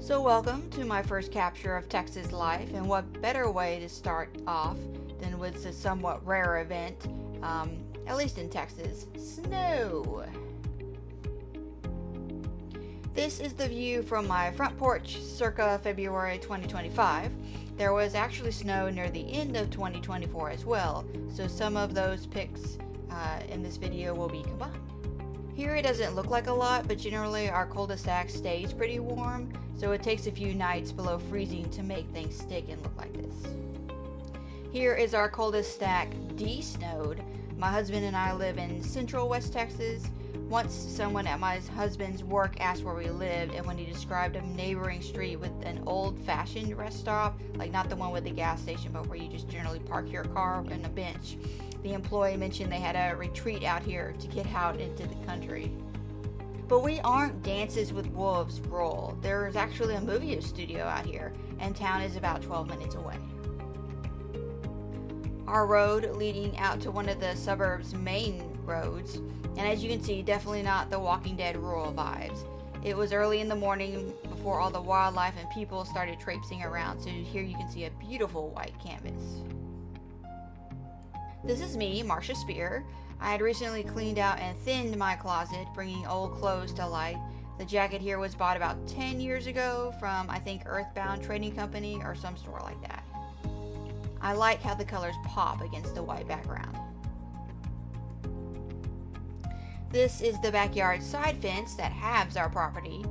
So welcome to my first capture of Texas life, and what better way to start off than with a somewhat rare event, at least in Texas, snow. This is the view from my front porch circa February 2025. There was actually snow near the end of 2024 as well, so some of those pics in this video will be combined. Here it doesn't look like a lot, but generally our cul-de-sac stays pretty warm, so it takes a few nights below freezing to make things stick and look like this. Here is our cul-de-sac de-snowed. My husband and I live in central West Texas. Once someone at my husband's work asked where we lived, and when he described a neighboring street with an old-fashioned rest stop, like not the one with the gas station, but where you just generally park your car on a bench, the employee mentioned they had a retreat out here to get out into the country. But we aren't Dances with Wolves rural. There's actually a movie studio out here, and town is about 12 minutes away. Our road leading out to one of the suburbs' main roads, and as you can see, definitely not the Walking Dead rural vibes. It was early in the morning before all the wildlife and people started traipsing around, so here you can see a beautiful white canvas. This is me, Marcia Spear. I had recently cleaned out and thinned my closet, bringing old clothes to light. The jacket here was bought about 10 years ago from, I think, Earthbound Trading Company or some store like that. I like how the colors pop against the white background. This is the backyard side fence that halves our property.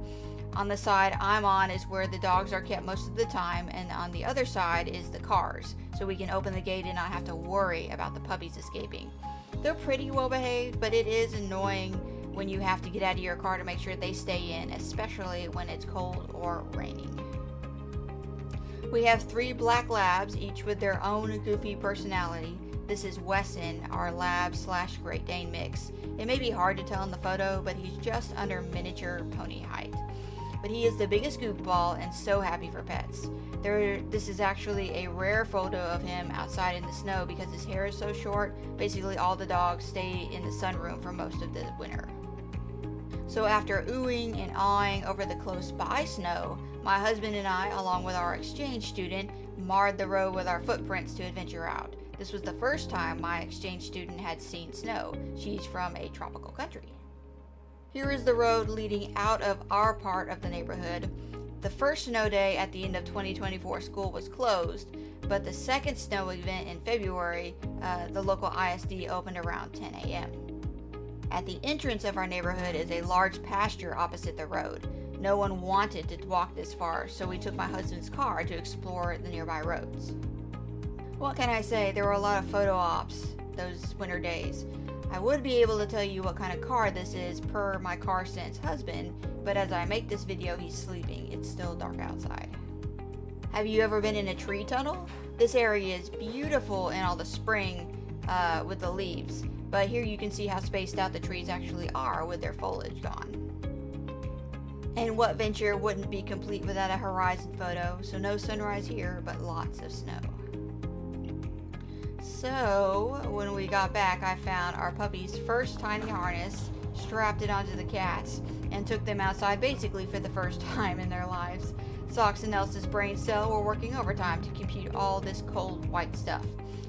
On the side I'm on is where the dogs are kept most of the time, and on the other side is the cars, so we can open the gate and not have to worry about the puppies escaping. They're pretty well behaved, but it is annoying when you have to get out of your car to make sure they stay in, especially when it's cold or raining. We have 3 black labs, each with their own goofy personality. This is Wesson, our lab/Great Dane mix. It may be hard to tell in the photo, but he's just under miniature pony height. But he is the biggest goofball and so happy for pets. This is actually a rare photo of him outside in the snow because his hair is so short. Basically all the dogs stay in the sunroom for most of the winter. So after oohing and awing over the close by snow, my husband and I, along with our exchange student, marred the road with our footprints to adventure out. This was the first time my exchange student had seen snow. She's from a tropical country. Here is the road leading out of our part of the neighborhood. The first snow day at the end of 2024 school was closed, but the second snow event in February, the local ISD opened around 10 a.m. At the entrance of our neighborhood is a large pasture opposite the road. No one wanted to walk this far, so we took my husband's car to explore the nearby roads. What can I say? There were a lot of photo ops those winter days. I would be able to tell you what kind of car this is per my car sense husband, but as I make this video, he's sleeping. It's still dark outside. Have you ever been in a tree tunnel? This area is beautiful in all the spring with the leaves, but here you can see how spaced out the trees actually are with their foliage gone. And what venture wouldn't be complete without a horizon photo? So no sunrise here, but lots of snow. So when we got back, I found our puppy's first tiny harness, strapped it onto the cats, and took them outside basically for the first time in their lives. Socks and Elsa's brain cell were working overtime to compute all this cold white stuff.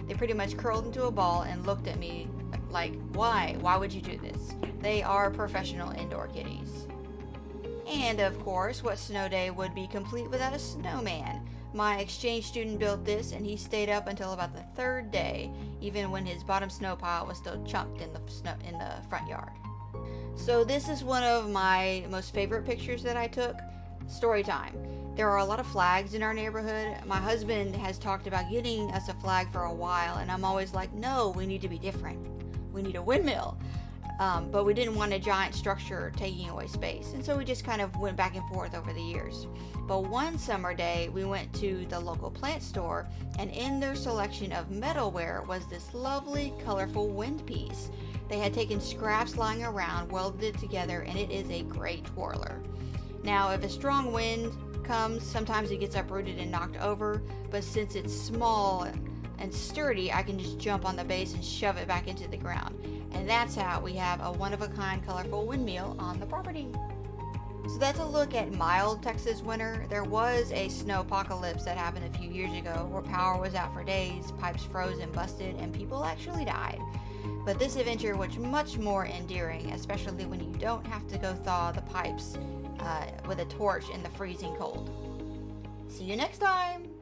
They pretty much curled into a ball and looked at me like, why? Why would you do this? They are professional indoor kitties. And of course, what snow day would be complete without a snowman? My exchange student built this, and he stayed up until about the 3rd day, even when his bottom snow pile was still chunked in the front yard. So this is one of my most favorite pictures that I took. Story time. There are a lot of flags in our neighborhood. My husband has talked about getting us a flag for a while, and I'm always like, no, we need to be different. We need a windmill. But we didn't want a giant structure taking away space, and so we just kind of went back and forth over the years. But one summer day, we went to the local plant store, and in their selection of metalware was this lovely, colorful wind piece. They had taken scraps lying around, welded it together, and it is a great twirler. Now, if a strong wind comes, sometimes it gets uprooted and knocked over, but since it's small and sturdy, I can just jump on the base and shove it back into the ground. And that's how we have a one-of-a-kind colorful windmill on the property. So that's a look at mild Texas winter. There was a snow apocalypse that happened a few years ago where power was out for days, pipes froze and busted, and people actually died. But this adventure was much more endearing, especially when you don't have to go thaw the pipes with a torch in the freezing cold. See you next time!